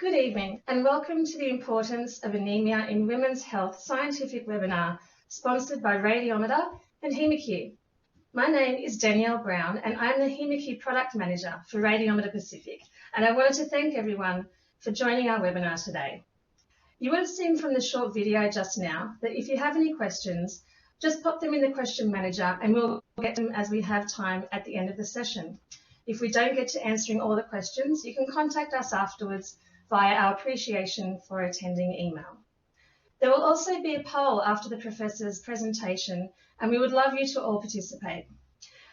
Good evening and welcome to the Importance of Anaemia in Women's Health scientific webinar sponsored by Radiometer and HemaQ. My name is Danielle Brown and I'm the HemaQ Product Manager for Radiometer Pacific, and I wanted to thank everyone for joining our webinar today. You would have seen from the short video just now that if you have any questions, just pop them in the question manager and we'll get them as we have time at the end of the session. If we don't get to answering all the questions, you can contact us afterwards via our appreciation for attending email. There will also be a poll after the Professor's presentation and we would love you to all participate.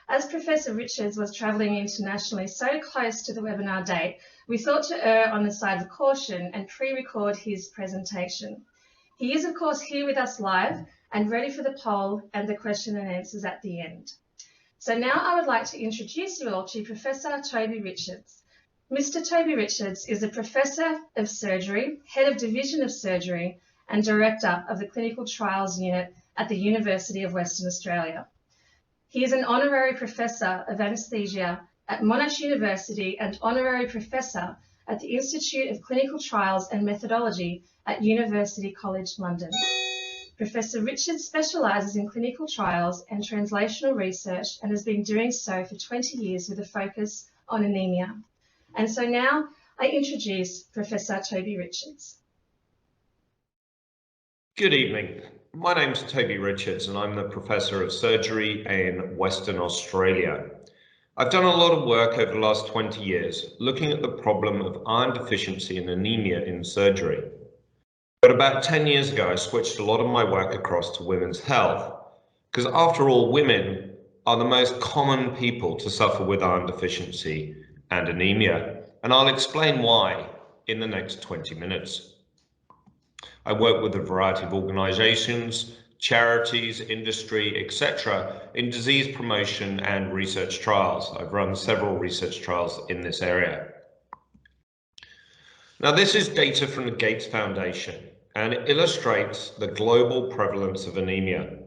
As Professor Richards was travelling internationally so close to the webinar date, we thought to err on the side of caution and pre-record his presentation. He is of course here with us live and ready for the poll and the question and answers at the end. So now I would like to introduce you all to Professor Toby Richards. Mr. Toby Richards is a Professor of Surgery, Head of Division of Surgery and Director of the Clinical Trials Unit at the University of Western Australia. He is an Honorary Professor of Anaesthesia at Monash University and Honorary Professor at the Institute of Clinical Trials and Methodology at University College London. Professor Richards specialises in clinical trials and translational research and has been doing so for 20 years with a focus on anaemia. And so now I introduce Professor Toby Richards. Good evening. My name's Toby Richards and I'm the Professor of Surgery in Western Australia. I've done a lot of work over the last 20 years looking at the problem of iron deficiency and anaemia in surgery. But about 10 years ago, I switched a lot of my work across to women's health, because after all, women are the most common people to suffer with iron deficiency and anemia, and I'll explain why in the next 20 minutes. I work with a variety of organisations, charities, industry, etc. in disease promotion and research trials. I've run several research trials in this area. Now, this is data from the Gates Foundation, and it illustrates the global prevalence of anemia.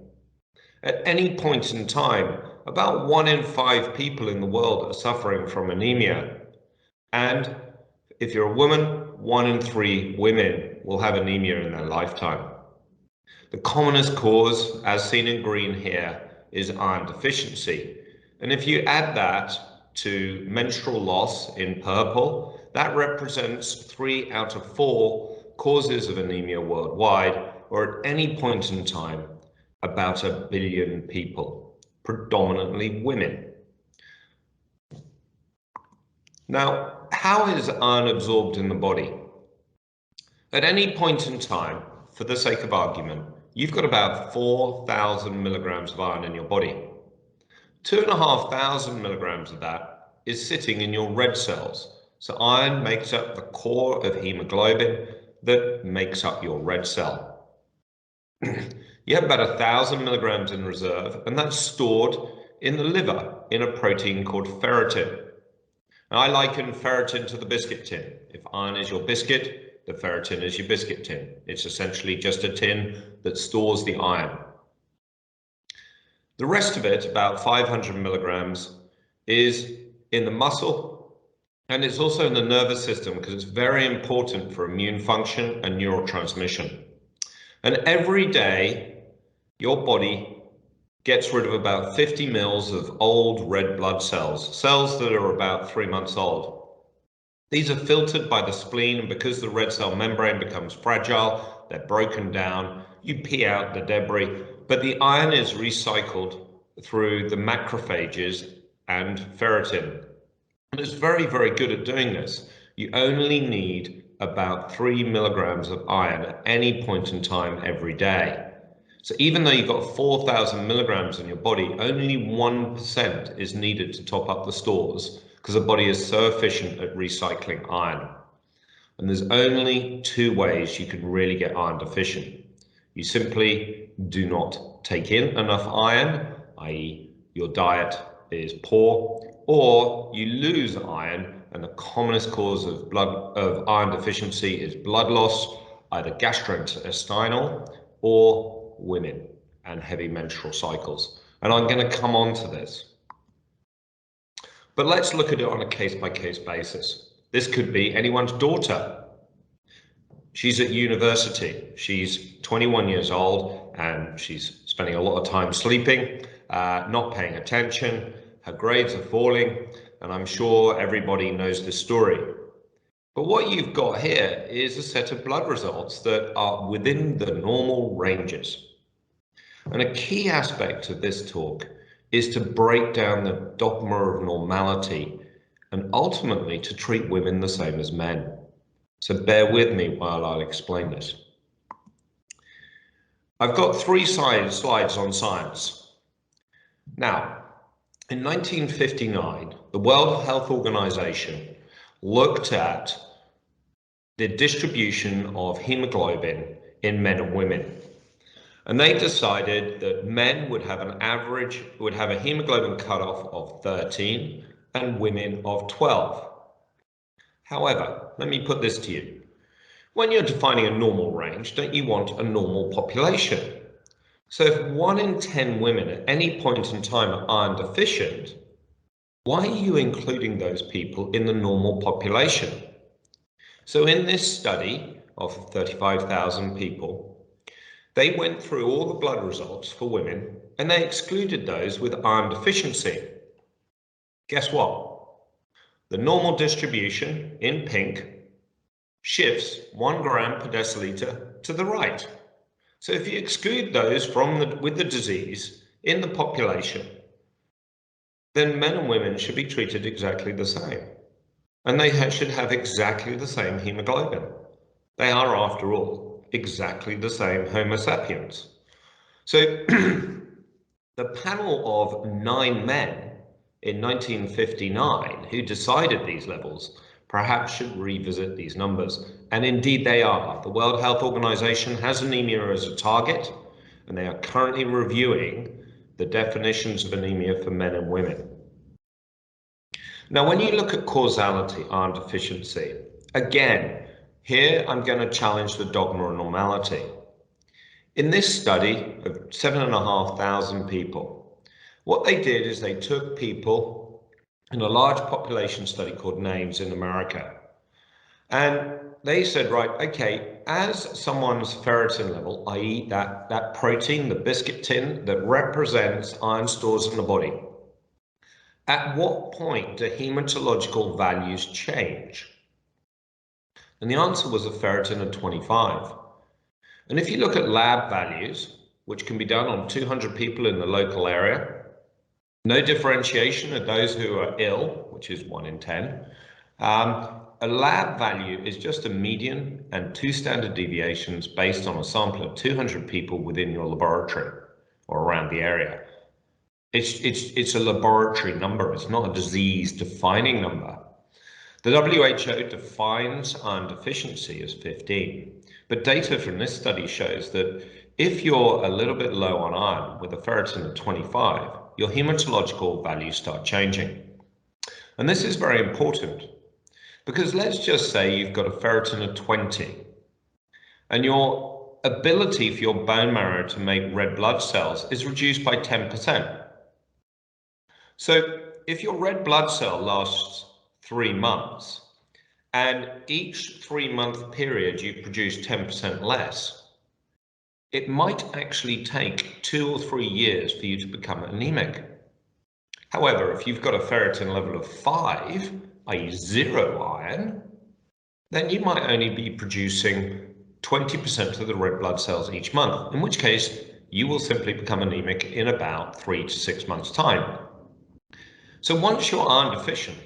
At any point in time, about 1 in 5 people in the world are suffering from anemia. And if you're a woman, 1 in 3 women will have anemia in their lifetime. The commonest cause, as seen in green here, is iron deficiency. And if you add that to menstrual loss in purple, that represents 3 out of 4 causes of anemia worldwide, or at any point in time, about 1 billion people, predominantly women. Now, how is iron absorbed in the body? At any point in time, for the sake of argument, you've got about 4,000 milligrams of iron in your body. 2,500 milligrams of that is sitting in your red cells. So iron makes up the core of hemoglobin that makes up your red cell. You have about 1,000 milligrams in reserve, and that's stored in the liver in a protein called ferritin. Now, I liken ferritin to the biscuit tin. If iron is your biscuit, the ferritin is your biscuit tin. It's essentially just a tin that stores the iron. The rest of it, about 500 milligrams, is in the muscle, and it's also in the nervous system because it's very important for immune function and neurotransmission. And every day, your body gets rid of about 50 mils of old red blood cells, cells that are about 3 months old. These are filtered by the spleen, and because the red cell membrane becomes fragile, they're broken down, you pee out the debris, but the iron is recycled through the macrophages and ferritin. And it's very, very good at doing this. You only need about 3 milligrams of iron at any point in time every day. So even though you've got 4,000 milligrams in your body, only 1% is needed to top up the stores because the body is so efficient at recycling iron. And there's only 2 ways you can really get iron deficient. You simply do not take in enough iron, i.e. your diet is poor, or you lose iron, and the commonest cause of iron deficiency is blood loss, either gastrointestinal or women and heavy menstrual cycles. And I'm going to come on to this. But let's look at it on a case-by-case basis. This could be anyone's daughter. She's at university. She's 21 years old and she's spending a lot of time sleeping, not paying attention. Her grades are falling, and I'm sure everybody knows this story. But what you've got here is a set of blood results that are within the normal ranges. And a key aspect of this talk is to break down the dogma of normality and ultimately to treat women the same as men. So bear with me while I'll explain this. I've got 3 slides on science. Now, in 1959, the World Health Organization looked at the distribution of hemoglobin in men and women. And they decided that men would have a hemoglobin cutoff of 13 and women of 12. However, let me put this to you. When you're defining a normal range, don't you want a normal population? So if 1 in 10 women at any point in time are iron deficient, why are you including those people in the normal population? So in this study of 35,000 people, they went through all the blood results for women and they excluded those with iron deficiency. Guess what? The normal distribution in pink shifts 1 gram per deciliter to the right. So if you exclude those with the disease in the population, then men and women should be treated exactly the same. And they should have exactly the same hemoglobin. They are, after all, exactly the same Homo sapiens. So the panel of 9 men in 1959 who decided these levels perhaps should revisit these numbers. And indeed they are. The World Health Organization has anemia as a target, and they are currently reviewing the definitions of anemia for men and women. Now, when you look at causality, iron deficiency, again, here I'm going to challenge the dogma of normality. In this study of 7,500 people, what they did is they took people in a large population study called NAMES in America, and they said, right, okay, as someone's ferritin level, i.e. that protein, the biscuit tin that represents iron stores in the body, at what point do hematological values change? And the answer was a ferritin of 25. And if you look at lab values, which can be done on 200 people in the local area, no differentiation of those who are ill, which is 1 in 10, a lab value is just a median and 2 standard deviations based on a sample of 200 people within your laboratory or around the area. It's a laboratory number. It's not a disease-defining number. The WHO defines iron deficiency as 15, but data from this study shows that if you're a little bit low on iron with a ferritin of 25, your hematological values start changing. And this is very important because let's just say you've got a ferritin of 20 and your ability for your bone marrow to make red blood cells is reduced by 10%. So if your red blood cell lasts 3 months and each 3-month period you produce 10% less, it might actually take 2 or 3 years for you to become anemic. However, if you've got a ferritin level of 5, i.e. 0 iron, then you might only be producing 20% of the red blood cells each month, in which case you will simply become anemic in about 3 to 6 months' time. So once you're iron deficient,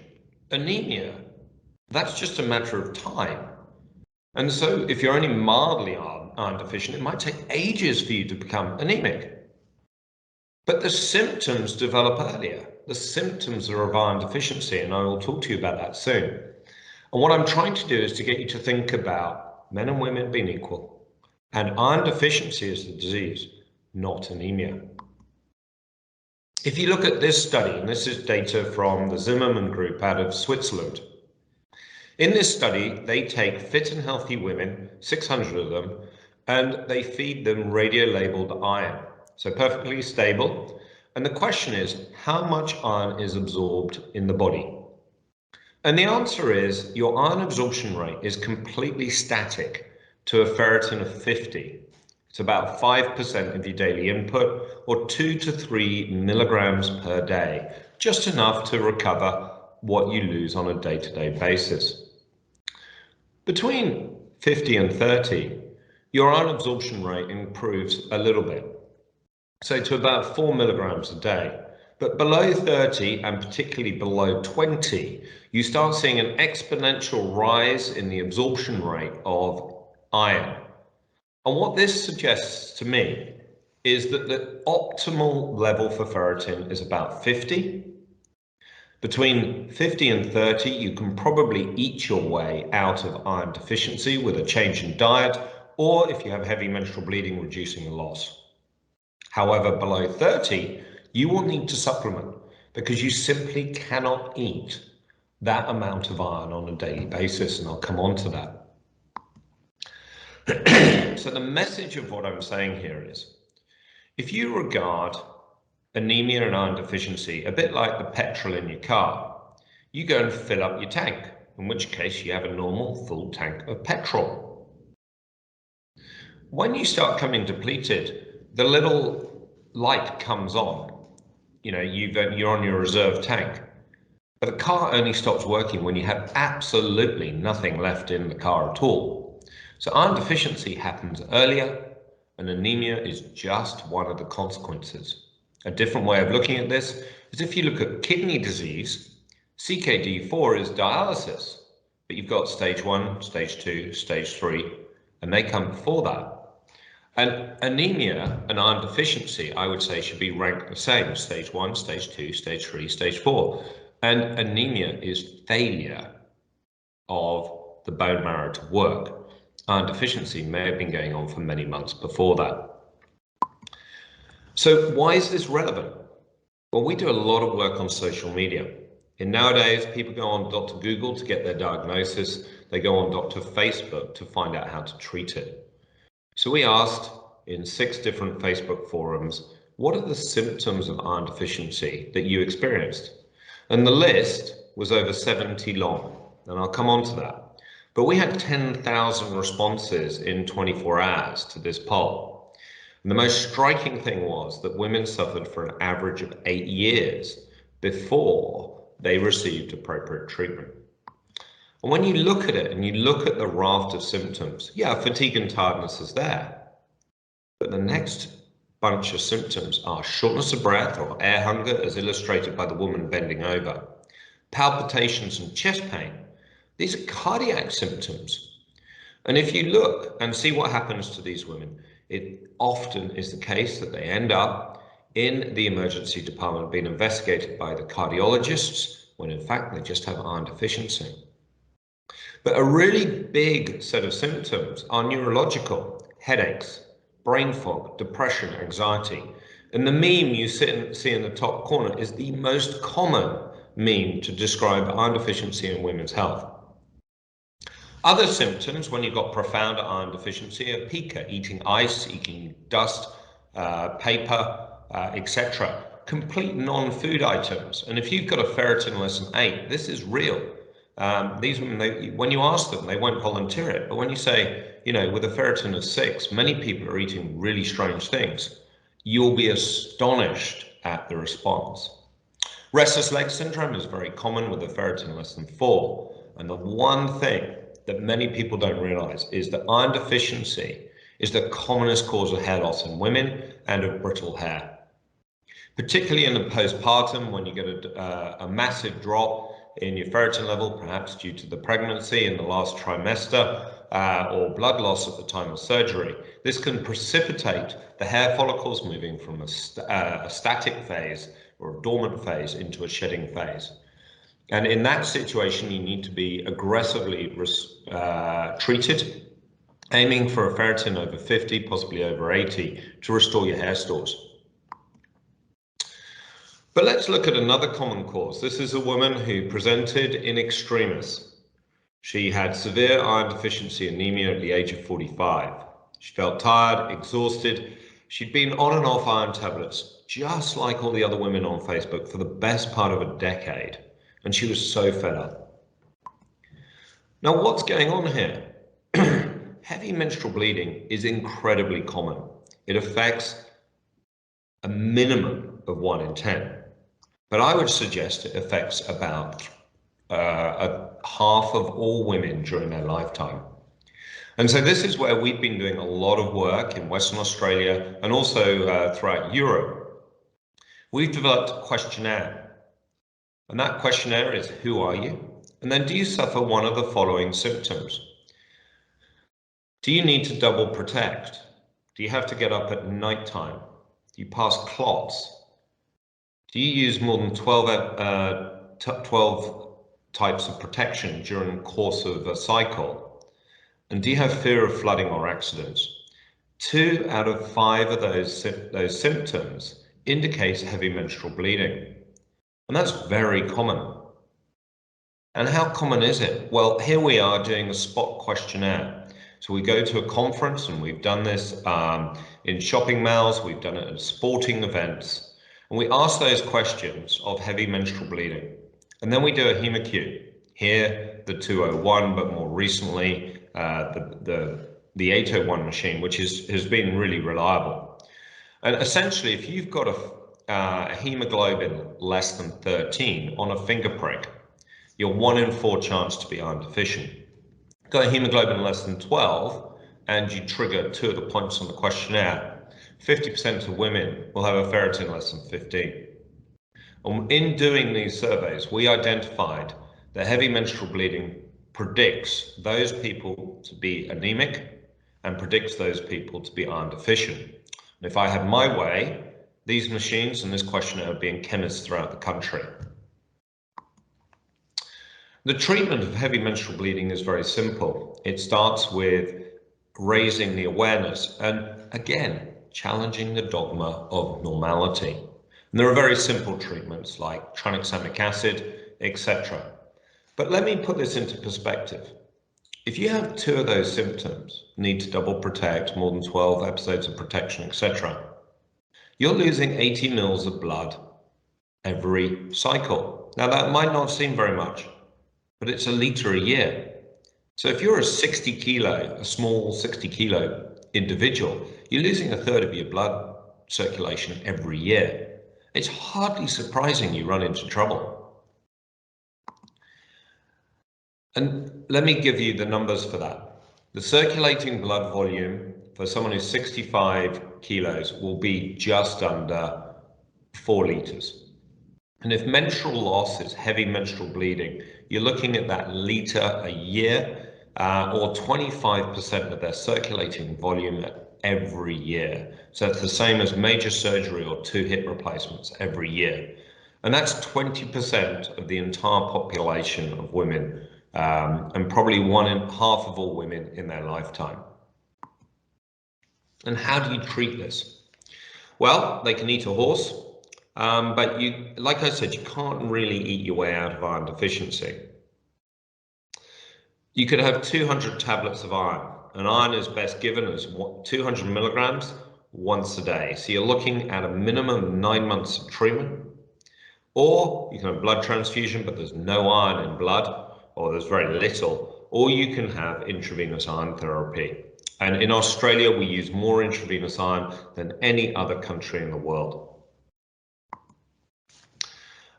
anemia, that's just a matter of time. And so if you're only mildly iron deficient, it might take ages for you to become anemic. But the symptoms develop earlier. The symptoms are of iron deficiency, and I will talk to you about that soon. And what I'm trying to do is to get you to think about men and women being equal, and iron deficiency is the disease, not anemia. If you look at this study, and this is data from the Zimmerman group out of Switzerland. In this study, they take fit and healthy women, 600 of them, and they feed them radio-labeled iron, so perfectly stable. And the question is, how much iron is absorbed in the body? And the answer is your iron absorption rate is completely static to a ferritin of 50. It's about 5% of your daily input, or 2 to 3 milligrams per day, just enough to recover what you lose on a day-to-day basis. Between 50 and 30, your iron absorption rate improves a little bit, so to about 4 milligrams a day. But below 30, and particularly below 20, you start seeing an exponential rise in the absorption rate of iron. And what this suggests to me is that the optimal level for ferritin is about 50. Between 50 and 30, you can probably eat your way out of iron deficiency with a change in diet, or if you have heavy menstrual bleeding, reducing the loss. However, below 30, you will need to supplement because you simply cannot eat that amount of iron on a daily basis, and I'll come on to that. So the message of what I'm saying here is, if you regard anemia and iron deficiency a bit like the petrol in your car, you go and fill up your tank, in which case you have a normal full tank of petrol. When you start coming depleted, the little light comes on. You know, you're on your reserve tank, but the car only stops working when you have absolutely nothing left in the car at all. So iron deficiency happens earlier, and anemia is just one of the consequences. A different way of looking at this is if you look at kidney disease, CKD4 is dialysis, but you've got stage 1, stage 2, stage 3, and they come before that. And anemia and iron deficiency, I would say, should be ranked the same: stage 1, stage 2, stage 3, stage 4. And anemia is failure of the bone marrow to work. Iron deficiency may have been going on for many months before that. So why is this relevant? Well, we do a lot of work on social media. And nowadays, people go on Dr. Google to get their diagnosis. They go on Dr. Facebook to find out how to treat it. So we asked in 6 different Facebook forums, what are the symptoms of iron deficiency that you experienced? And the list was over 70 long, and I'll come on to that. But we had 10,000 responses in 24 hours to this poll. And the most striking thing was that women suffered for an average of 8 years before they received appropriate treatment. And when you look at it and you look at the raft of symptoms, yeah, fatigue and tiredness is there. But the next bunch of symptoms are shortness of breath or air hunger, as illustrated by the woman bending over, palpitations and chest pain. These are cardiac symptoms. And if you look and see what happens to these women, it often is the case that they end up in the emergency department being investigated by the cardiologists, when in fact they just have iron deficiency. But a really big set of symptoms are neurological: headaches, brain fog, depression, anxiety. And the meme you see in the top corner is the most common meme to describe iron deficiency in women's health. Other symptoms when you've got profound iron deficiency are pica, eating ice, eating dust, paper, etc. Complete non-food items. And if you've got a ferritin less than 8, this is real. These women, when you ask them, they won't volunteer it. But when you say, you know, with a ferritin of 6, many people are eating really strange things, you'll be astonished at the response. Restless leg syndrome is very common with a ferritin less than 4. And the one thing that many people don't realize is that iron deficiency is the commonest cause of hair loss in women and of brittle hair. Particularly in the postpartum, when you get a massive drop in your ferritin level, perhaps due to the pregnancy in the last trimester, or blood loss at the time of surgery. This can precipitate the hair follicles moving from a static phase or a dormant phase into a shedding phase. And in that situation, you need to be aggressively treated, aiming for a ferritin over 50, possibly over 80, to restore your hair stores. But let's look at another common cause. This is a woman who presented in extremis. She had severe iron deficiency anemia at the age of 45. She felt tired, exhausted. She'd been on and off iron tablets, just like all the other women on Facebook, for the best part of a decade. And she was so fed up. Now, what's going on here? heavy menstrual bleeding is incredibly common. It affects a minimum of 1 in 10. But I would suggest it affects about half of all women during their lifetime. And so this is where we've been doing a lot of work in Western Australia and also throughout Europe. We've developed a questionnaire, and that questionnaire is, who are you? And then, do you suffer one of the following symptoms? Do you need to double protect? Do you have to get up at night time? Do you pass clots? Do you use more than 12 types of protection during the course of a cycle? And do you have fear of flooding or accidents? 2 out of 5 of those symptoms indicate heavy menstrual bleeding. And that's very common. And how common is it? Well, here we are doing a spot questionnaire. So we go to a conference, and we've done this in shopping malls, we've done it at sporting events, and we ask those questions of heavy menstrual bleeding. And then we do a HemaQ. Here, the 201, but more recently, the 801 machine, which has been really reliable. And essentially, if you've got a hemoglobin less than 13 on a finger prick, you're 1 in 4 chance to be iron deficient. Got a hemoglobin less than 12, and you trigger 2 of the points on the questionnaire, 50% of women will have a ferritin less than 15. And in doing these surveys, we identified that heavy menstrual bleeding predicts those people to be anemic and predicts those people to be iron deficient. And if I had my way, these machines and this questionnaire would be in chemists throughout the country. The treatment of heavy menstrual bleeding is very simple. It starts with raising the awareness and, again, challenging the dogma of normality. And there are very simple treatments like tranexamic acid, etc. But let me put this into perspective. If you have 2 of those symptoms, need to double protect, more than 12 episodes of protection, etc., you're losing 80 mils of blood every cycle. Now, that might not seem very much, but it's a litre a year. So if you're a small 60 kilo individual, you're losing 1/3 of your blood circulation every year. It's hardly surprising you run into trouble. And let me give you the numbers for that. The circulating blood volume for someone who's 65 kilos will be just under 4 litres. And if menstrual loss is heavy menstrual bleeding, you're looking at that litre a year, or 25% of their circulating volume every year. So it's the same as major surgery or 2 hip replacements every year. And that's 20% of the entire population of women, and probably 1 in half of all women in their lifetime. And how do you treat this? Well, they can eat a horse, but like I said, you can't really eat your way out of iron deficiency. You could have 200 tablets of iron, and iron is best given as 200 milligrams once a day. So you're looking at a minimum of 9 months of treatment. Or you can have blood transfusion, but there's no iron in blood, or there's very little. Or you can have intravenous iron therapy. And in Australia, we use more intravenous iron than any other country in the world.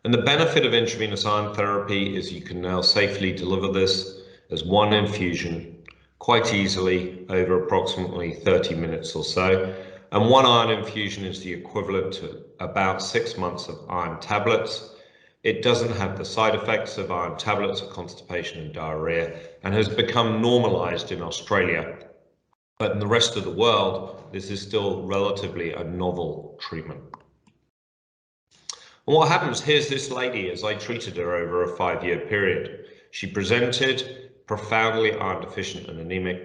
And the benefit of intravenous iron therapy is you can now safely deliver this as 1 infusion quite easily over approximately 30 minutes or so. And 1 iron infusion is the equivalent to about 6 months of iron tablets. It doesn't have the side effects of iron tablets of constipation and diarrhea, and has become normalized in Australia. But in the rest of the world, this is still relatively a novel treatment. And what happens, here's this lady as I treated her over a 5-year period. She presented profoundly iron deficient and anemic.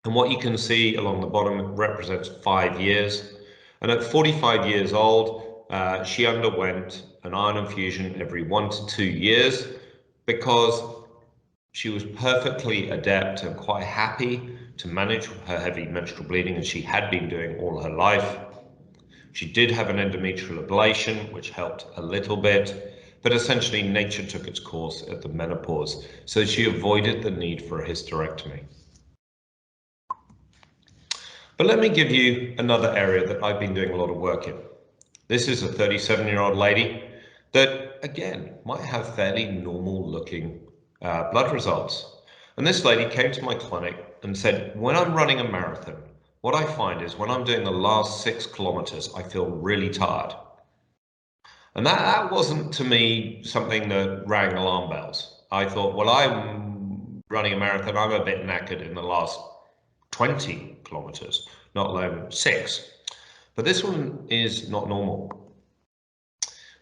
And what you can see along the bottom represents 5 years. And at 45 years old, she underwent an iron infusion every 1 to 2 years because she was perfectly adept and quite happy to manage her heavy menstrual bleeding, as she had been doing all her life. She did have an endometrial ablation, which helped a little bit, but essentially nature took its course at the menopause, so she avoided the need for a hysterectomy. But let me give you another area that I've been doing a lot of work in. This is a 37-year-old lady that, again, might have fairly normal looking blood results. And this lady came to my clinic and said, when I'm running a marathon, what I find is when I'm doing the last 6 kilometers, I feel really tired. And that wasn't to me something that rang alarm bells. I thought, well, I'm running a marathon, I'm a bit knackered in the last 20 kilometers, not alone 6. But this one is not normal.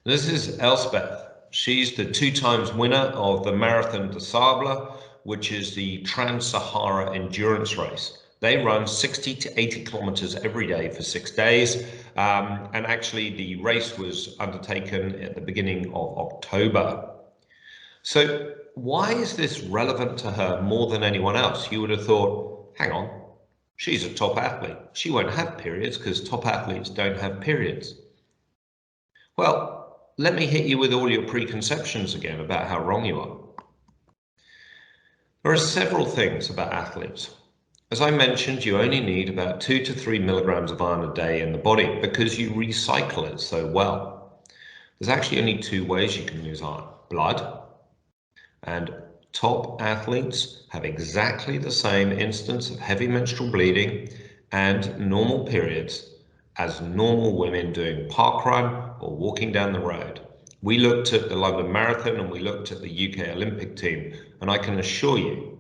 This is Elspeth. She's the 2 times winner of the Marathon des Sables, which is the Trans-Sahara endurance race. They run 60 to 80 kilometers every day for 6 days. And actually the race was undertaken at the beginning of October. So why is this relevant to her more than anyone else? You would have thought, hang on, she's a top athlete. She won't have periods because top athletes don't have periods. Well, let me hit you with all your preconceptions again about how wrong you are. There are several things about athletes. As I mentioned, you only need about 2 to 3 milligrams of iron a day in the body because you recycle it so well. There's actually only 2 ways you can lose iron: blood, and top athletes have exactly the same instance of heavy menstrual bleeding and normal periods as normal women doing parkrun or walking down the road. We looked at the London Marathon and we looked at the UK Olympic team, and I can assure you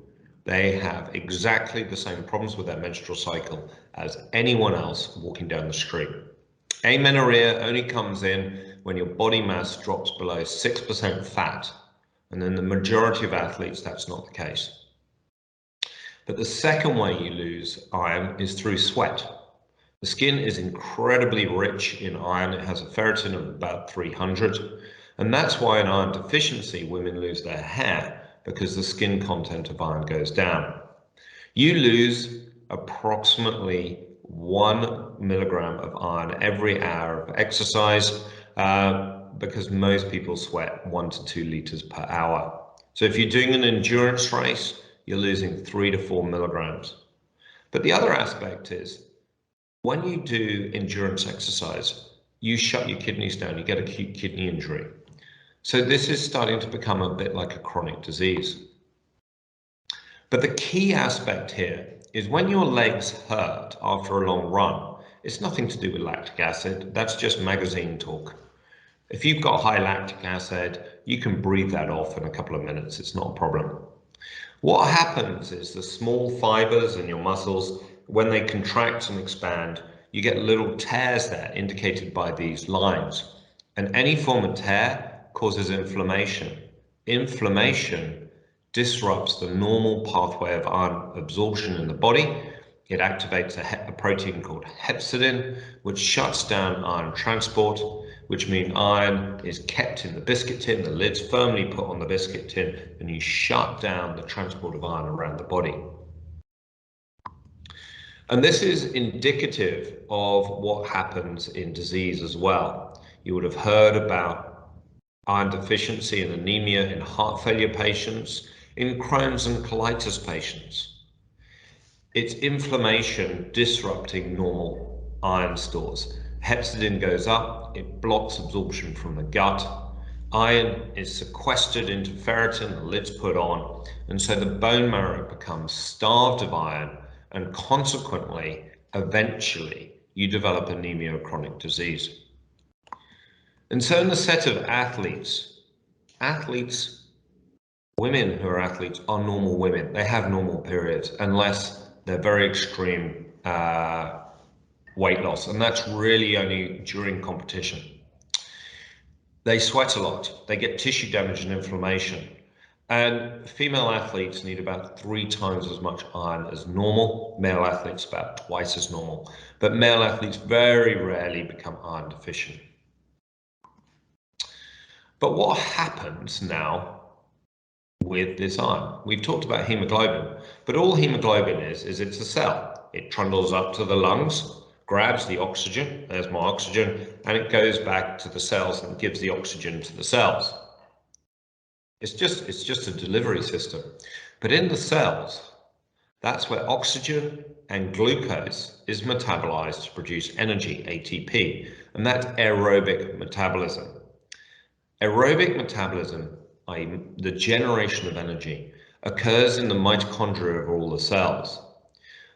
they have exactly the same problems with their menstrual cycle as anyone else walking down the street. Amenorrhea only comes in when your body mass drops below 6% fat, and in the majority of athletes that's not the case. But the second way you lose iron is through sweat. The skin is incredibly rich in iron. It has a ferritin of about 300, and that's why in iron deficiency women lose their hair, because the skin content of iron goes down. You lose approximately 1 milligram of iron every hour of exercise because most people sweat 1 to 2 liters per hour. So if you're doing an endurance race, you're losing 3 to 4 milligrams. But the other aspect is when you do endurance exercise, you shut your kidneys down, you get acute kidney injury. So this is starting to become a bit like a chronic disease. But the key aspect here is when your legs hurt after a long run, it's nothing to do with lactic acid. That's just magazine talk. If you've got high lactic acid, you can breathe that off in a couple of minutes. It's not a problem. What happens is the small fibers in your muscles, when they contract and expand, you get little tears there indicated by these lines. And any form of tear causes inflammation. Inflammation disrupts the normal pathway of iron absorption in the body. It activates a protein called hepcidin, which shuts down iron transport, which means iron is kept in the biscuit tin, the lid's firmly put on the biscuit tin, and you shut down the transport of iron around the body. And this is indicative of what happens in disease as well. You would have heard about iron deficiency and anemia in heart failure patients, in Crohn's and colitis patients. It's inflammation disrupting normal iron stores. Hepcidin goes up, it blocks absorption from the gut. Iron is sequestered into ferritin, the lid's put on, and so the bone marrow becomes starved of iron, and consequently, eventually, you develop anemia or chronic disease. And so in the set of athletes, women who are athletes are normal women. They have normal periods unless they're very extreme weight loss, and that's really only during competition. They sweat a lot, they get tissue damage and inflammation, and female athletes need about 3 times as much iron as normal. Male athletes about twice as normal, but male athletes very rarely become iron deficient. But what happens now with this iron? We've talked about hemoglobin, but all hemoglobin is it's a cell. It trundles up to the lungs, grabs the oxygen, there's my oxygen, and it goes back to the cells and gives the oxygen to the cells. It's just a delivery system. But in the cells, That's where oxygen and glucose is metabolized to produce energy, ATP, and that's aerobic metabolism. Aerobic metabolism, i.e. the generation of energy, occurs in the mitochondria of all the cells.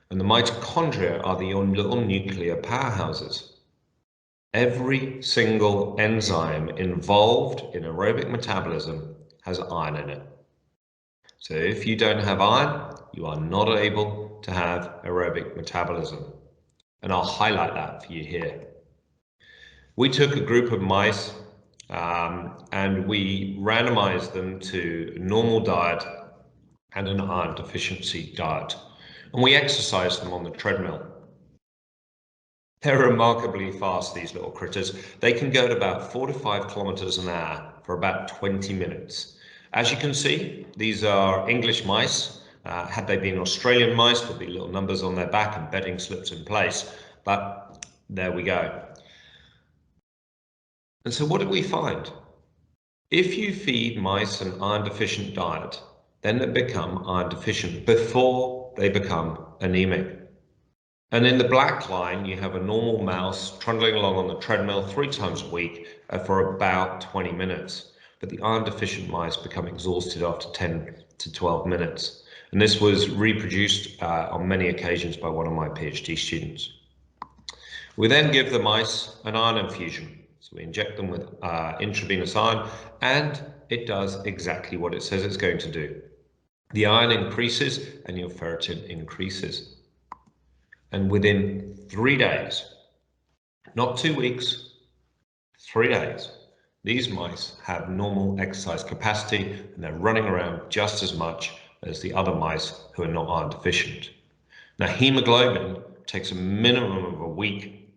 And the mitochondria are the little nuclear powerhouses. Every single enzyme involved in aerobic metabolism has iron in it. So if you don't have iron, you are not able to have aerobic metabolism. And I'll highlight that for you here. We took a group of mice and we randomized them to a normal diet and an iron deficiency diet. And we exercised them on the treadmill. They're remarkably fast, these little critters. They can go at about 4 to 5 kilometers an hour for about 20 minutes. As you can see, these are English mice. Had they been Australian mice, there'd be little numbers on their back and bedding slips in place. But there we go. And so what did we find? If you feed mice an iron deficient diet, then they become iron deficient before they become anemic. And in the black line, you have a normal mouse trundling along on the treadmill 3 times a week for about 20 minutes. But the iron deficient mice become exhausted after 10 to 12 minutes. And this was reproduced on many occasions by one of my PhD students. We then give the mice an iron infusion. So we inject them with intravenous iron, and it does exactly what it says it's going to do. The iron increases and your ferritin increases. And within 3 days, not 2 weeks, 3 days, these mice have normal exercise capacity and they're running around just as much as the other mice who are not iron deficient. Now, hemoglobin takes a minimum of a week,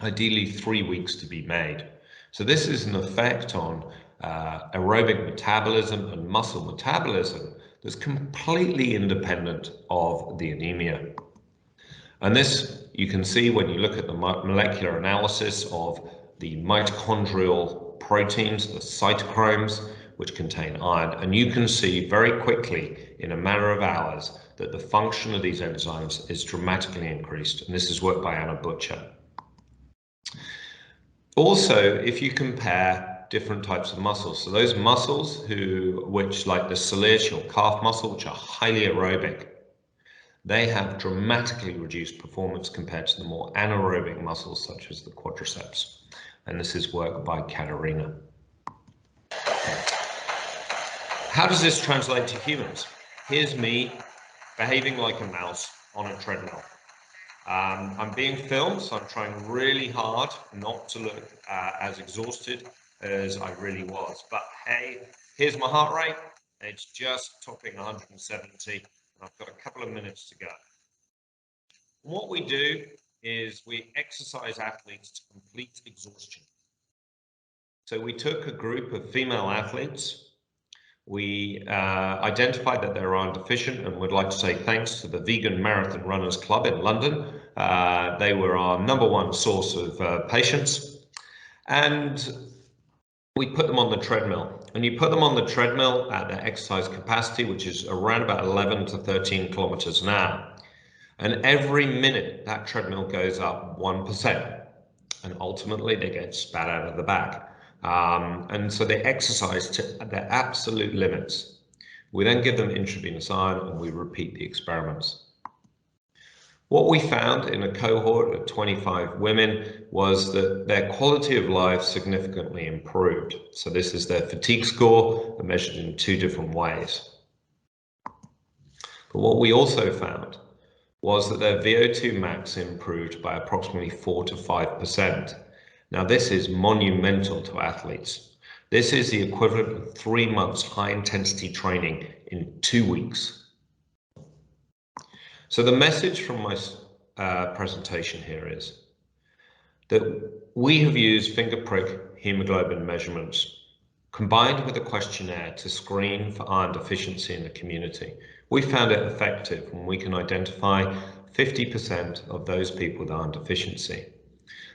ideally 3 weeks to be made. So this is an effect on aerobic metabolism and muscle metabolism that's completely independent of the anemia. And this you can see when you look at the molecular analysis of the mitochondrial proteins, the cytochromes, which contain iron. And you can see very quickly, in a matter of hours, that the function of these enzymes is dramatically increased. And this is work by Anna Butcher. Also, if you compare different types of muscles, so those muscles which like the soleus calf muscle, which are highly aerobic, they have dramatically reduced performance compared to the more anaerobic muscles such as the quadriceps. And this is work by Katerina. How does this translate to humans? Here's me behaving like a mouse on a treadmill. I'm being filmed, so I'm trying really hard not to look as exhausted as I really was. But hey, here's my heart rate. It's just topping 170, and I've got a couple of minutes to go. What we do is we exercise athletes to complete exhaustion. So we took a group of female athletes. We identified that they're iron deficient, and would like to say thanks to the Vegan Marathon Runners Club in London. They were our #1 source of patients. And we put them on the treadmill. And you put them on the treadmill at their exercise capacity, which is around about 11 to 13 kilometers an hour. And every minute that treadmill goes up 1%, and ultimately they get spat out of the back. And so they exercise to their absolute limits. We then give them intravenous iron and we repeat the experiments. What we found in a cohort of 25 women was that their quality of life significantly improved. So this is their fatigue score, measured in 2 different ways. But what we also found was that their VO2 max improved by approximately 4 to 5%. Now, this is monumental to athletes. This is the equivalent of 3 months high-intensity training in 2 weeks. So the message from my presentation here is that we have used finger prick hemoglobin measurements combined with a questionnaire to screen for iron deficiency in the community. We found it effective when we can identify 50% of those people with iron deficiency.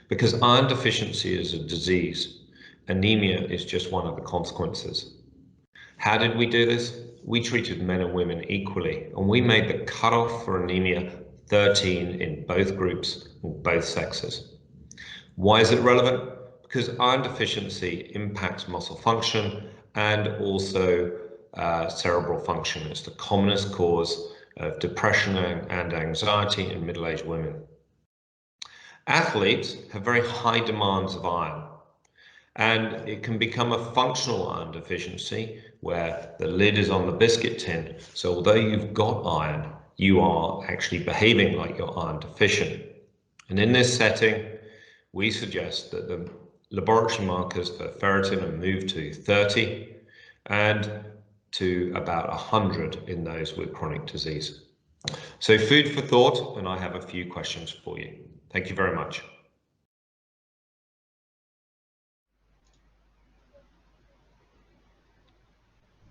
Because iron deficiency is a disease, anemia is just one of the consequences. How did we do this? we treated men and women equally, and we made the cutoff for anemia 13 in both groups, in both sexes. Why is it relevant? Because iron deficiency impacts muscle function and also cerebral function. It's the commonest cause of depression and anxiety in middle-aged women. Athletes have very high demands of iron, and it can become a functional iron deficiency where the lid is on the biscuit tin. So although you've got iron, you are actually behaving like you're iron deficient. And in this setting, we suggest that the laboratory markers for ferritin are moved to 30 and to about 100 in those with chronic disease. So food for thought, and I have a few questions for you. Thank you very much.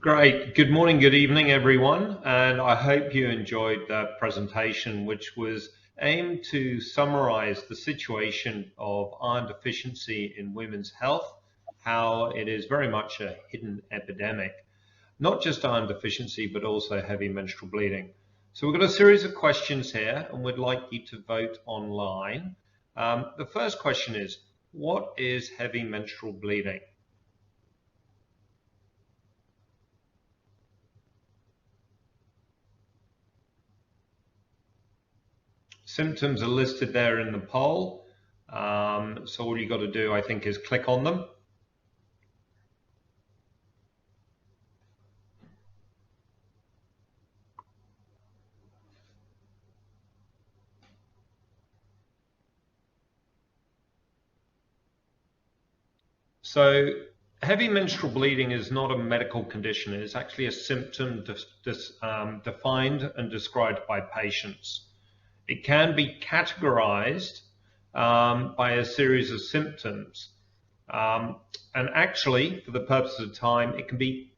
Great. Good morning, good evening, everyone. And I hope you enjoyed that presentation, which was aimed to summarize the situation of iron deficiency in women's health, how it is very much a hidden epidemic, not just iron deficiency, but also heavy menstrual bleeding. So we've got a series of questions here, and we'd like you to vote online. The first question is, what is heavy menstrual bleeding? Symptoms are listed there in the poll. So all you got to do, I think, is click on them. So heavy menstrual bleeding is not a medical condition. It is actually a symptom defined and described by patients. It can be categorized by a series of symptoms. And actually, for the purpose of time, it can be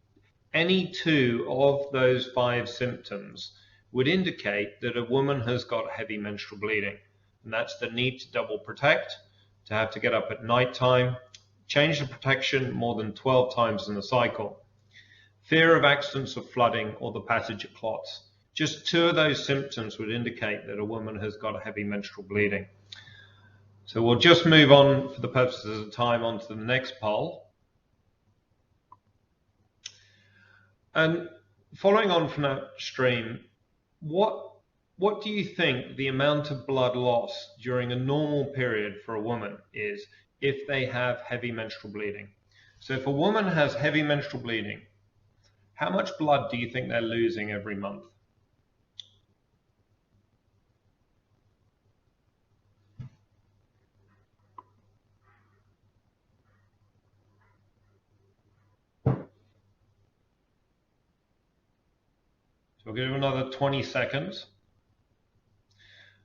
any two of those 5 symptoms would indicate that a woman has got heavy menstrual bleeding. And that's the need to double protect, to have to get up at night time, change the protection more than 12 times in the cycle, fear of accidents of flooding, or the passage of clots. Just 2 of those symptoms would indicate that a woman has got heavy menstrual bleeding. So we'll just move on, for the purposes of time, on to the next poll. And following on from that stream, what do you think the amount of blood loss during a normal period for a woman is if they have heavy menstrual bleeding? So if a woman has heavy menstrual bleeding, how much blood do you think they're losing every month? So we'll give it another 20 seconds.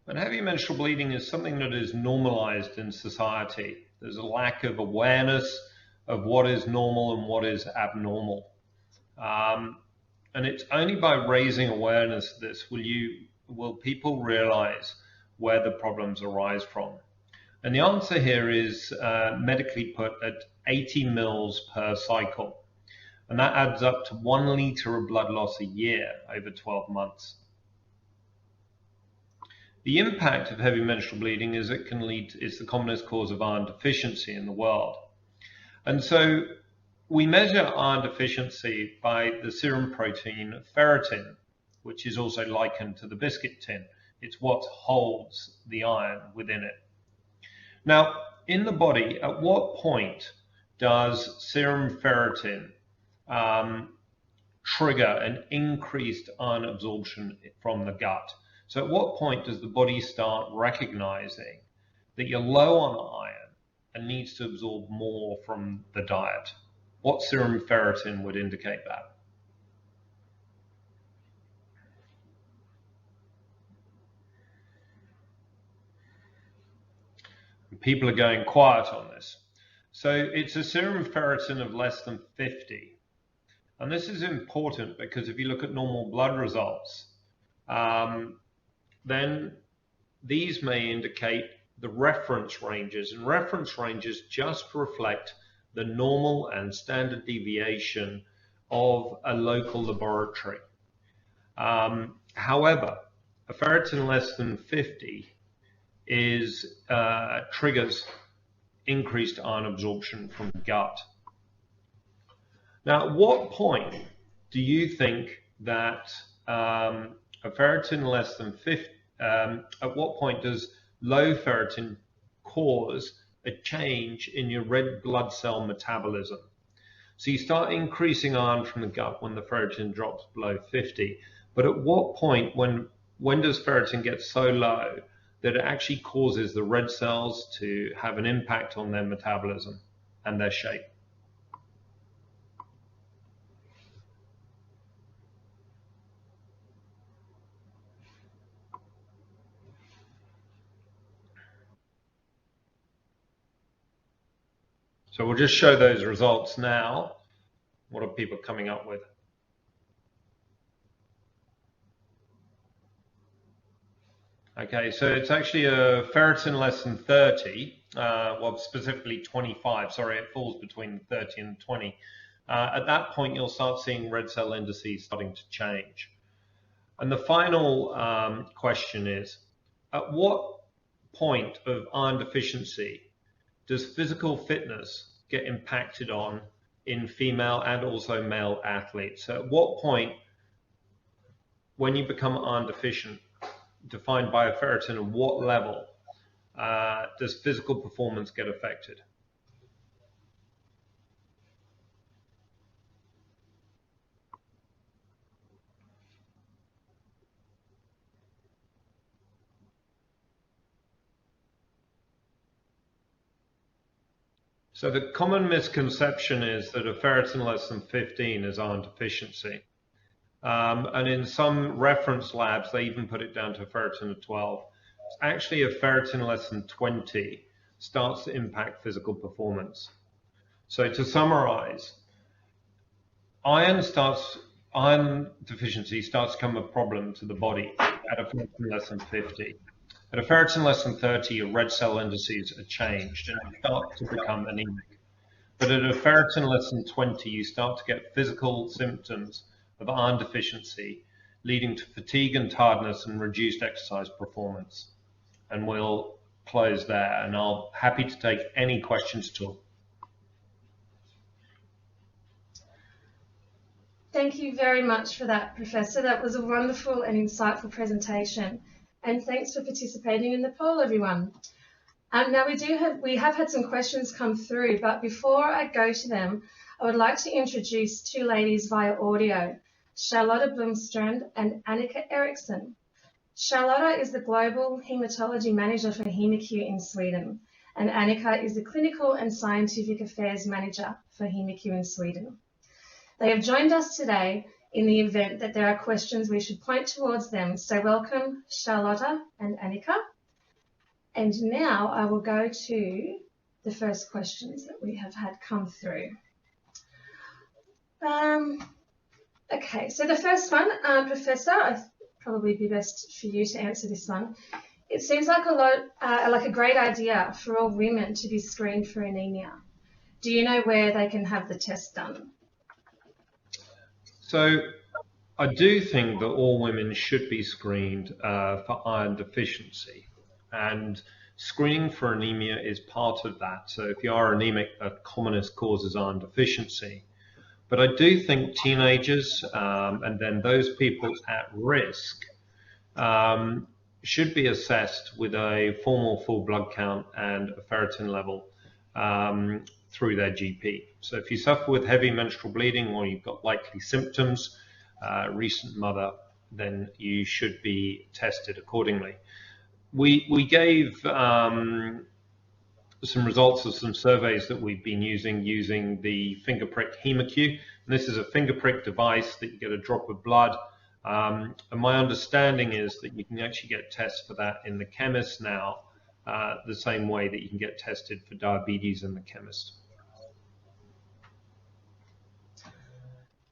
And heavy menstrual bleeding is something that is normalized in society. There's a lack of awareness of what is normal and what is abnormal. And it's only by raising awareness of this will people realize where the problems arise from. And the answer here is medically put at 80 mils per cycle. And that adds up to 1 liter of blood loss a year over 12 months. The impact of heavy menstrual bleeding is it's the commonest cause of iron deficiency in the world. And so we measure iron deficiency by the serum protein ferritin, which is also likened to the biscuit tin. It's what holds the iron within it. Now, in the body, at what point does serum ferritin trigger an increased iron absorption from the gut? So at what point does the body start recognizing that you're low on iron and needs to absorb more from the diet? What serum ferritin would indicate that? People are going quiet on this. So it's a serum ferritin of less than 50. And this is important because if you look at normal blood results, then these may indicate the reference ranges, and reference ranges just reflect the normal and standard deviation of a local laboratory. However, a ferritin less than 50 triggers increased iron absorption from the gut. Now, at what point do you think that a ferritin less than 50, at what point does low ferritin cause a change in your red blood cell metabolism? So you start increasing iron from the gut when the ferritin drops below 50, but at what point, when does ferritin get so low that it actually causes the red cells to have an impact on their metabolism and their shape? So we'll just show those results now. What are people coming up with? Okay, so it's actually a ferritin less than 30, well, specifically 25, sorry, it falls between 30 and 20. At that point, you'll start seeing red cell indices starting to change. And the final question is, at what point of iron deficiency does physical fitness get impacted on in female and also male athletes? So at what point, when you become iron deficient, defined by a ferritin, at what level does physical performance get affected? So the common misconception is that a ferritin less than 15 is iron deficiency. And in some reference labs, they even put it down to a ferritin of 12. It's actually a ferritin less than 20 starts to impact physical performance. So to summarize, iron deficiency starts to become a problem to the body at a ferritin less than 50. At a ferritin less than 30, your red cell indices are changed and you start to become anemic. But at a ferritin less than 20, you start to get physical symptoms of iron deficiency, leading to fatigue and tiredness and reduced exercise performance. And we'll close there, and I'll happy to take any questions at all. Thank you very much for that, Professor. That was a wonderful and insightful presentation. And thanks for participating in the poll, everyone. Now we have had some questions come through, but before I go to them, I would like to introduce two ladies via audio, Charlotta Blomstrand and Annika Eriksson. Charlotta is the Global Hematology Manager for HemaQ in Sweden, and Annika is the Clinical and Scientific Affairs Manager for HemaQ in Sweden. They have joined us today in the event that there are questions we should point towards them. So welcome, Charlotta and Annika. And now I will go to the first questions that we have had come through. Okay, so the first one, Professor, I'd probably be best for you to answer this one. It seems like a great idea for all women to be screened for anemia. Do you know where they can have the test done? So I do think that all women should be screened for iron deficiency, and screening for anemia is part of that. So if you are anemic, the commonest cause is iron deficiency. But I do think teenagers and then those people at risk should be assessed with a formal full blood count and a ferritin level through their GP. So if you suffer with heavy menstrual bleeding or you've got likely symptoms, recent mother, then you should be tested accordingly. We gave some results of some surveys that we've been using the finger prick HemaQ. And this is a finger prick device that you get a drop of blood. And my understanding is that you can actually get tests for that in the chemist now, the same way that you can get tested for diabetes in the chemist.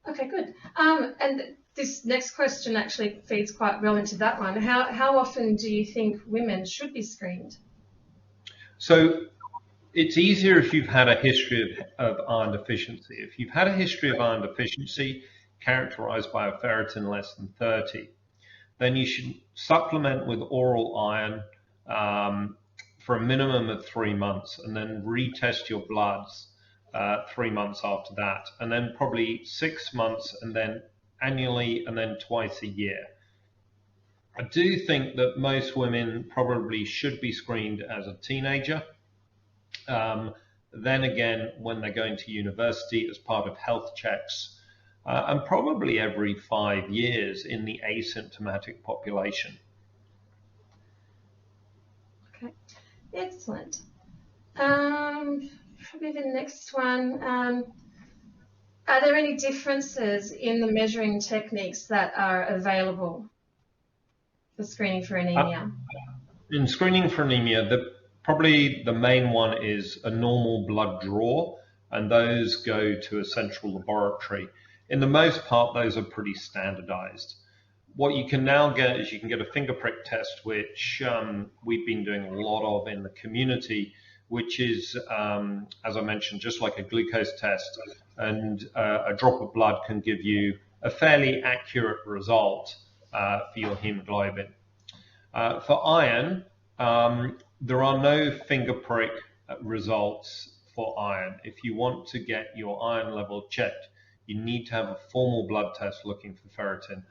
Okay, good. And this next question actually feeds quite well into that one. How often do you think women should be screened? So It's easier if you've had a history of iron deficiency. If you've had a history of iron deficiency characterized by a ferritin less than 30, then you should supplement with oral iron for a minimum of 3 months, and then retest your bloods 3 months after that, and then probably 6 months, and then annually, and then twice a year. I do think that most women probably should be screened as a teenager. Then again, when they're going to university as part of health checks, and probably every 5 years in the asymptomatic population. Okay, excellent. Probably the next one. Are there any differences in the measuring techniques that are available for screening for anemia? In screening for anemia, probably the main one is a normal blood draw, and those go to a central laboratory. In the most part, those are pretty standardized. What you can now get is you can get a finger prick test, which we've been doing a lot of in the community, which is, as I mentioned, just like a glucose test, and a drop of blood can give you a fairly accurate result for your hemoglobin. For iron, there are no finger prick results for iron. If you want to get your iron level checked, you need to have a formal blood test looking for ferritin.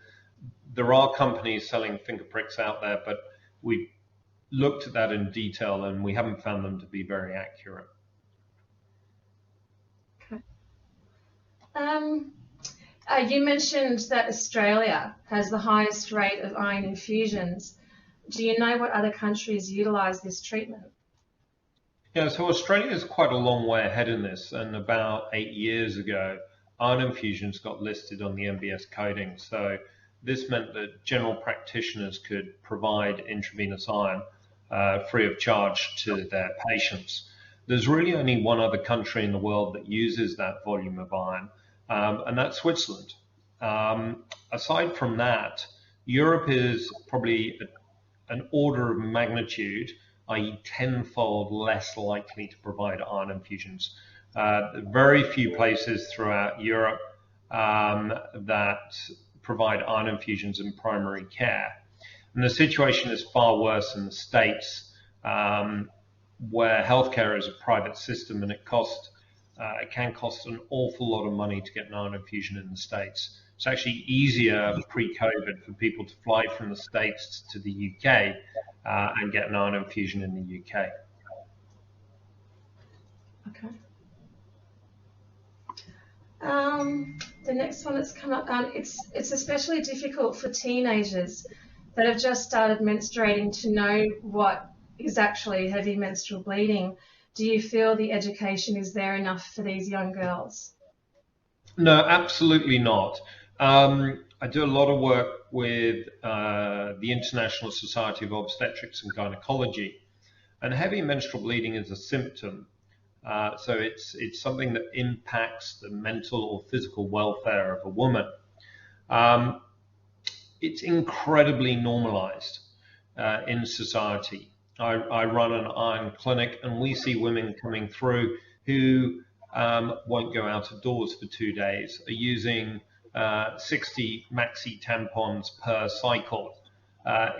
There are companies selling finger pricks out there, but we've looked at that in detail and we haven't found them to be very accurate. Okay. You mentioned that Australia has the highest rate of iron infusions. Do you know what other countries utilize this treatment? Yeah, so Australia is quite a long way ahead in this, and about 8 years ago, iron infusions got listed on the MBS coding. So this meant that general practitioners could provide intravenous iron free of charge to their patients. There's really only one other country in the world that uses that volume of iron, and that's Switzerland. Aside from that, Europe is probably an order of magnitude, i.e. tenfold less likely to provide iron infusions. Very few places throughout Europe that provide iron infusions in primary care. And the situation is far worse in the States, where healthcare is a private system, and it can cost an awful lot of money to get an iron infusion in the States. It's actually easier pre-COVID for people to fly from the States to the UK and get an iron infusion in the UK. Okay. The next one that's come up, it's especially difficult for teenagers that have just started menstruating to know what is actually heavy menstrual bleeding. Do you feel the education is there enough for these young girls? No, absolutely not. I do a lot of work with the International Society of Obstetrics and Gynecology, and heavy menstrual bleeding is a symptom. So it's something that impacts the mental or physical welfare of a woman. It's incredibly normalized in society. I run an iron clinic, and we see women coming through who won't go out of doors for 2 days, are using 60 maxi tampons per cycle.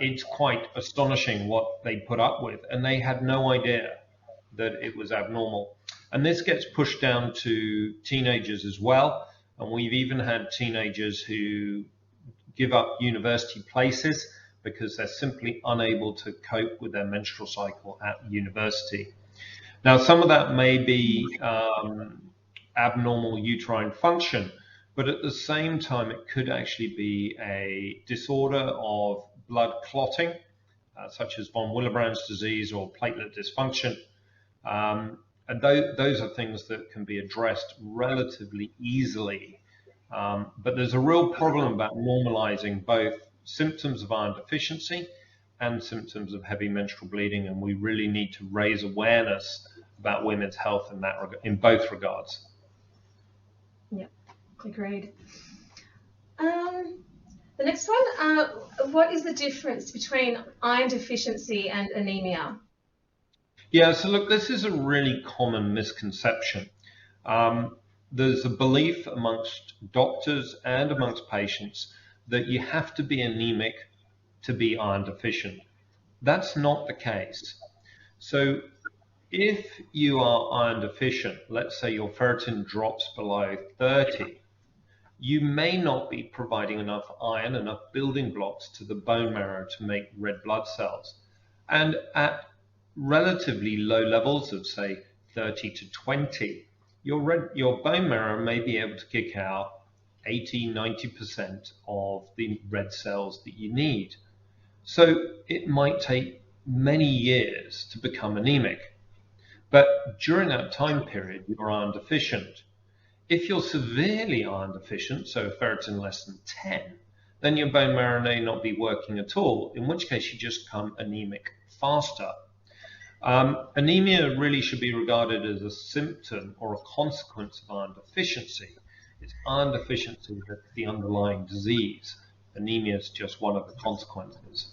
It's quite astonishing what they put up with, and they had no idea that it was abnormal. And this gets pushed down to teenagers as well. And we've even had teenagers who give up university places because they're simply unable to cope with their menstrual cycle at university. Now, some of that may be abnormal uterine function, but at the same time, it could actually be a disorder of blood clotting, such as von Willebrand's disease or platelet dysfunction. And those are things that can be addressed relatively easily. But there's a real problem about normalizing both symptoms of iron deficiency and symptoms of heavy menstrual bleeding, and we really need to raise awareness about women's health in both regards. Yep, agreed. The next one, what is the difference between iron deficiency and anemia? Yeah, so look, this is a really common misconception. There's a belief amongst doctors and amongst patients that you have to be anemic to be iron deficient. That's not the case. So if you are iron deficient, let's say your ferritin drops below 30, you may not be providing enough iron, enough building blocks to the bone marrow to make red blood cells. And at relatively low levels of, say, 30 to 20, your bone marrow may be able to kick out 80, 90% of the red cells that you need. So it might take many years to become anemic. But during that time period, you're iron deficient. If you're severely iron deficient, so ferritin less than 10, then your bone marrow may not be working at all, in which case you just become anemic faster. Anemia really should be regarded as a symptom or a consequence of iron deficiency. It's iron deficiency that's the underlying disease. Anemia is just one of the consequences.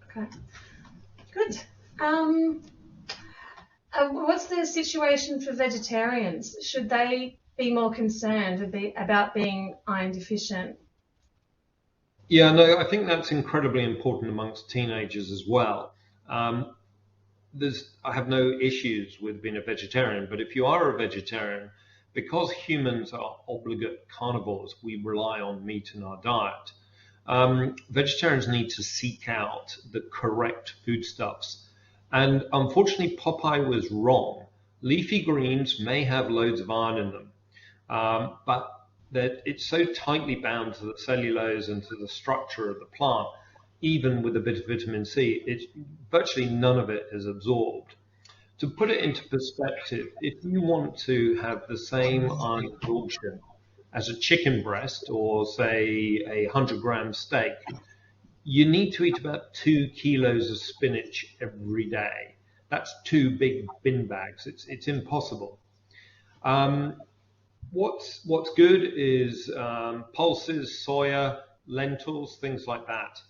Okay, good. What's the situation for vegetarians? Should they be more concerned about being iron deficient? Yeah, no, I think that's incredibly important amongst teenagers as well. I have no issues with being a vegetarian, but if you are a vegetarian, because humans are obligate carnivores, we rely on meat in our diet. Vegetarians need to seek out the correct foodstuffs. And unfortunately, Popeye was wrong. Leafy greens may have loads of iron in them, but that it's so tightly bound to the cellulose and to the structure of the plant, even with a bit of vitamin C, virtually none of it is absorbed. To put it into perspective, if you want to have the same iron absorption as a chicken breast or say a 100-gram steak, you need to eat about 2 kilos of spinach every day. That's 2 big bin bags. It's impossible. What's good is pulses, soya, lentils, things like that.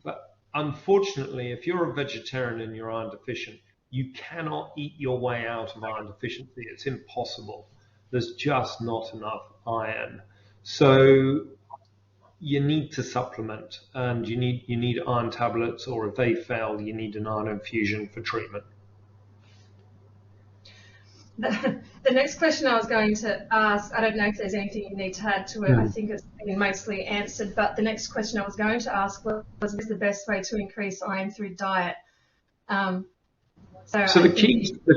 But unfortunately, if you're a vegetarian and you're iron deficient, you cannot eat your way out of iron deficiency. It's impossible. There's just not enough iron. So you need to supplement, and you need iron tablets, or if they fail, you need an iron infusion for treatment. The next question I was going to ask, I don't know if there's anything you need to add to it. I think it's been mostly answered, but the next question I was going to ask was the best way to increase iron through diet? So the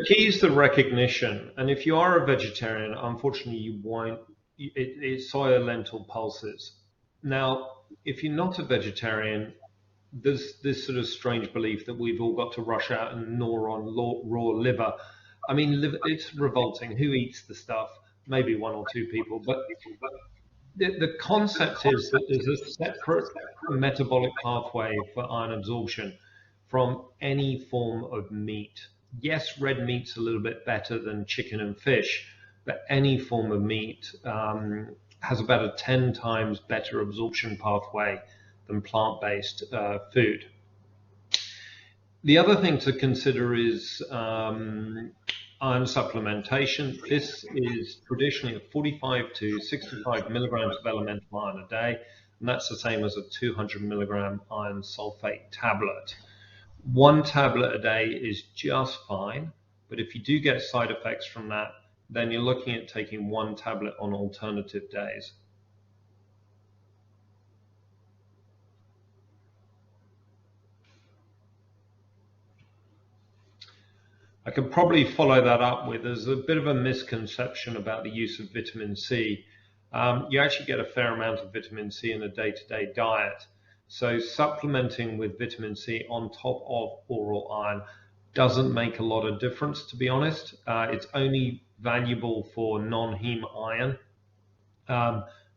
key is the recognition, and if you are a vegetarian, unfortunately you won't, it's soya, lentil, pulses. Now, if you're not a vegetarian, there's this sort of strange belief that we've all got to rush out and gnaw on raw liver. I mean, it's revolting. Who eats the stuff? Maybe 1 or 2 people. But the concept is that there's a separate metabolic pathway for iron absorption from any form of meat. Yes, red meat's a little bit better than chicken and fish, but any form of meat has about a 10 times better absorption pathway than plant-based food. The other thing to consider is iron supplementation. This is traditionally 45 to 65 milligrams of elemental iron a day, and that's the same as a 200 milligram iron sulfate tablet. 1 tablet a day is just fine, but if you do get side effects from that, then you're looking at taking 1 tablet on alternative days. I could probably follow that up with, there's a bit of a misconception about the use of vitamin C. You actually get a fair amount of vitamin C in a day-to-day diet. So supplementing with vitamin C on top of oral iron doesn't make a lot of difference, to be honest. It's only valuable for non-heme iron.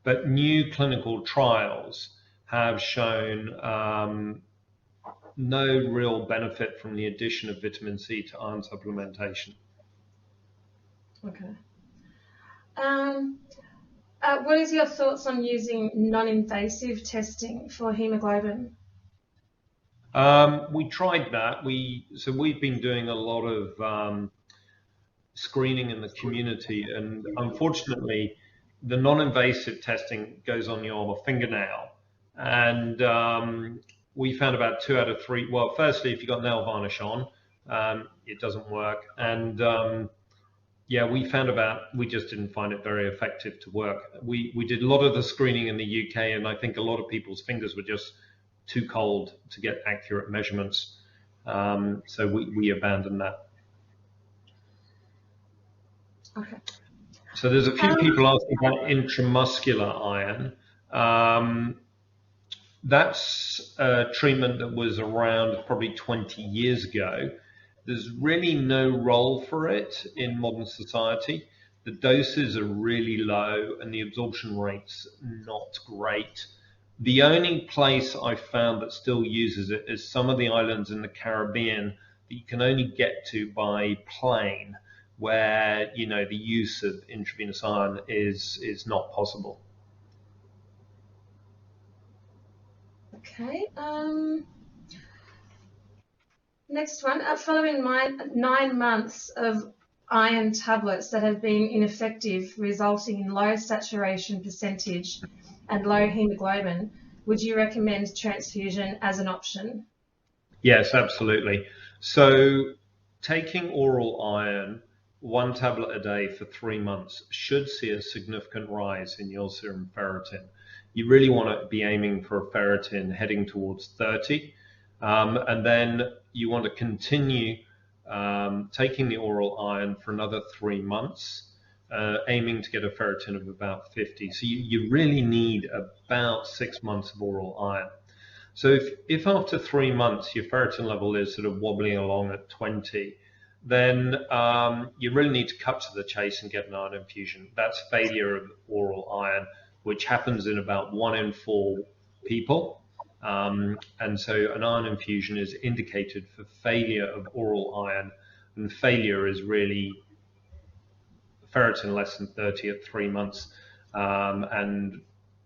But new clinical trials have shown no real benefit from the addition of vitamin C to iron supplementation. Okay. What is your thoughts on using non-invasive testing for hemoglobin? We tried that. We've been doing a lot of screening in the community, and unfortunately, the non-invasive testing goes on your fingernail, and we found about 2 out of 3. Well, firstly, if you've got nail varnish on, it doesn't work, and yeah, we just didn't find it very effective to work. We did a lot of the screening in the UK, and I think a lot of people's fingers were just too cold to get accurate measurements, so we abandoned that. Okay. So there's a few people asking about intramuscular iron. That's a treatment that was around probably 20 years ago. There's really no role for it in modern society. The doses are really low and the absorption rate's not great. The only place I found that still uses it is some of the islands in the Caribbean that you can only get to by plane, where the use of intravenous iron is not possible. Okay. Next one. Following my 9 months of iron tablets that have been ineffective, resulting in low saturation percentage and low hemoglobin, would you recommend transfusion as an option? Yes, absolutely. So taking oral iron, 1 tablet a day for 3 months, should see a significant rise in your serum ferritin. You really want to be aiming for a ferritin heading towards 30, and then you want to continue taking the oral iron for another 3 months, aiming to get a ferritin of about 50. So you really need about 6 months of oral iron. So if after 3 months your ferritin level is sort of wobbling along at 20, then you really need to cut to the chase and get an iron infusion. That's failure of oral iron, which happens in about 1 in 4 people. And so an iron infusion is indicated for failure of oral iron, and failure is really ferritin less than 30 at 3 months, and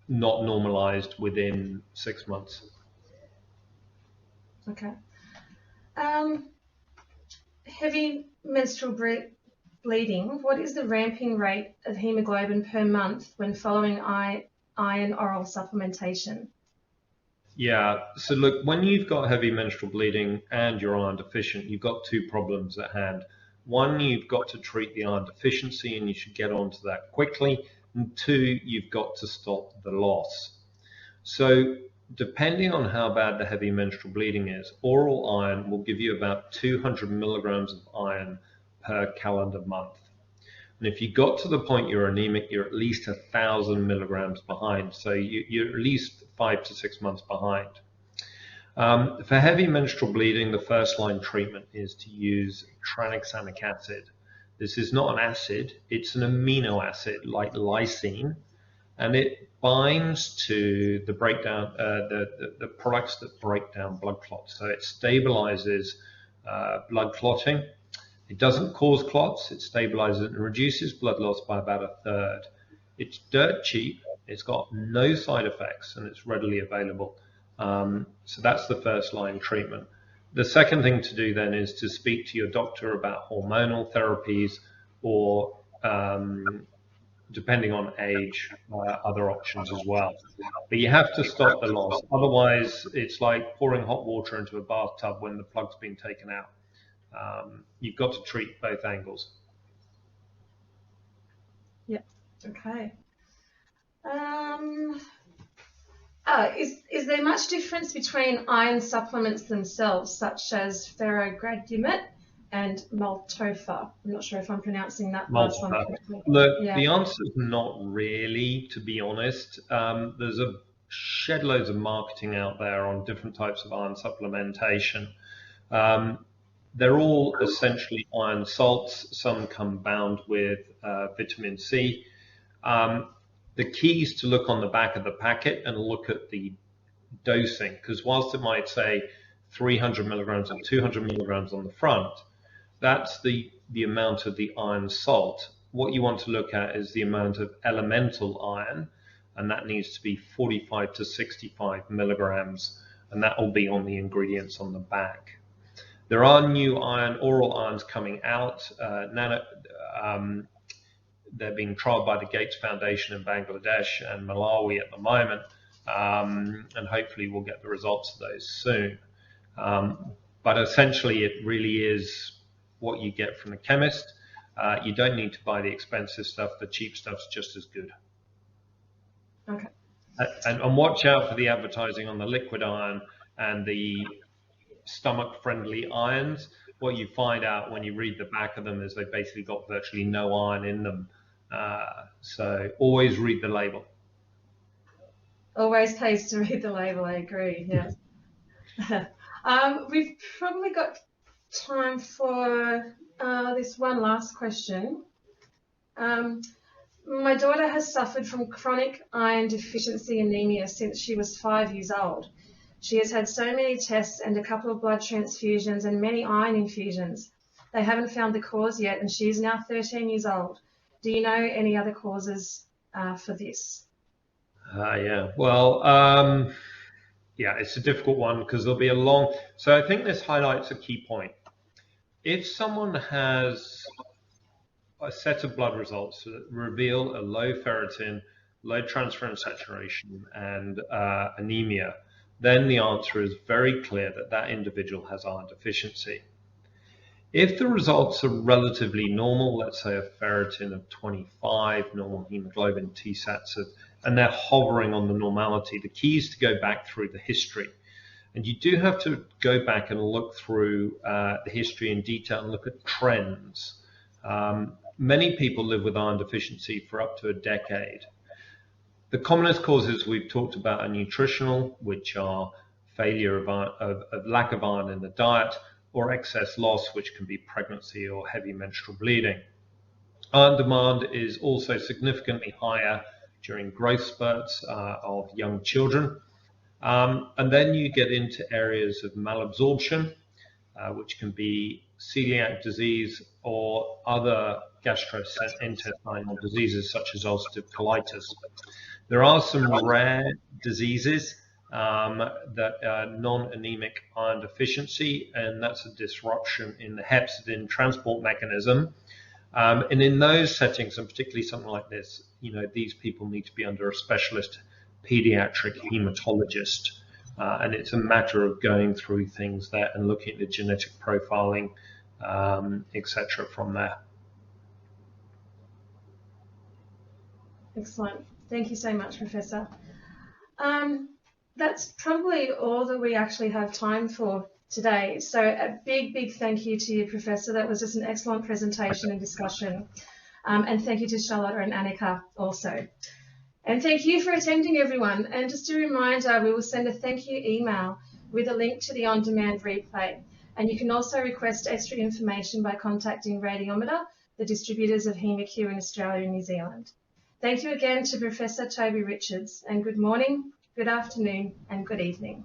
not normalized within 6 months. Okay. Heavy menstrual bleeding. What is the ramping rate of hemoglobin per month when following iron oral supplementation? Yeah, so look, when you've got heavy menstrual bleeding and you're iron deficient, you've got 2 problems at hand. One, you've got to treat the iron deficiency, and you should get onto that quickly. And 2, you've got to stop the loss. So depending on how bad the heavy menstrual bleeding is, oral iron will give you about 200 milligrams of iron per calendar month. And if you got to the point you're anemic, you're at least 1,000 milligrams behind. So you're at least 5 to 6 months behind. For heavy menstrual bleeding, the first line treatment is to use tranexamic acid. This is not an acid, it's an amino acid like lysine, and it binds to the breakdown, the products that break down blood clots. So it stabilizes blood clotting. It doesn't cause clots, it stabilizes and reduces blood loss by about 1/3. It's dirt cheap, it's got no side effects, and it's readily available. So that's the first line treatment. The second thing to do then is to speak to your doctor about hormonal therapies, or depending on age, other options as well. But you have to stop the loss. Otherwise, it's like pouring hot water into a bathtub when the plug's been taken out. You've got to treat both angles. Yeah. Okay. Is there much difference between iron supplements themselves, such as ferrogradimate and maltopher? I'm not sure if I'm pronouncing that last one correctly. Look, yeah. The answer is not really, to be honest. There's a shed loads of marketing out there on different types of iron supplementation. They're all essentially iron salts. Some come bound with vitamin C. The key is to look on the back of the packet and look at the dosing, because whilst it might say 300 milligrams and 200 milligrams on the front, that's the amount of the iron salt. What you want to look at is the amount of elemental iron, and that needs to be 45 to 65 milligrams and that will be on the ingredients on the back. There are new oral irons coming out. They're being trialed by the Gates Foundation in Bangladesh and Malawi at the moment, and hopefully we'll get the results of those soon. But essentially, it really is what you get from the chemist. You don't need to buy the expensive stuff. The cheap stuff's just as good. Okay. And watch out for the advertising on the liquid iron and the stomach-friendly irons. What you find out when you read the back of them is they've basically got virtually no iron in them. So always read the label. Always pays to read the label, I agree, yes. We've probably got time for this one last question. My daughter has suffered from chronic iron deficiency anemia since she was 5 years old. She has had so many tests and a couple of blood transfusions and many iron infusions. They haven't found the cause yet, and she's now 13 years old. Do you know any other causes for this? Yeah, well, yeah, it's a difficult one because there'll be a long... So I think this highlights a key point. If someone has a set of blood results that reveal a low ferritin, low transferrin saturation, and anemia, then the answer is very clear that that individual has iron deficiency. If the results are relatively normal, let's say a ferritin of 25, normal hemoglobin, TSATs and they're hovering on the normality, the key is to go back through the history. And you do have to go back and look through the history in detail and look at trends. Many people live with iron deficiency for up to a decade. The commonest causes we've talked about are nutritional, which are failure of lack of iron in the diet, or excess loss, which can be pregnancy or heavy menstrual bleeding. Iron demand is also significantly higher during growth spurts of young children. And then you get into areas of malabsorption, which can be celiac disease or other gastrointestinal diseases such as ulcerative colitis. There are some rare diseases that are non-anemic iron deficiency, and that's a disruption in the hepcidin transport mechanism. And in those settings, and particularly something like this, you know, these people need to be under a specialist pediatric hematologist. And it's a matter of going through things there and looking at the genetic profiling, etc. from there. Excellent. Thank you so much, Professor. That's probably all that we actually have time for today. So a big, big thank you to you, Professor. That was just an excellent presentation and discussion. And thank you to Charlotte and Annika also. And thank you for attending, everyone. And just a reminder, we will send a thank you email with a link to the on-demand replay. And you can also request extra information by contacting Radiometer, the distributors of HemaQ in Australia and New Zealand. Thank you again to Professor Toby Richards, and good morning, good afternoon, and good evening.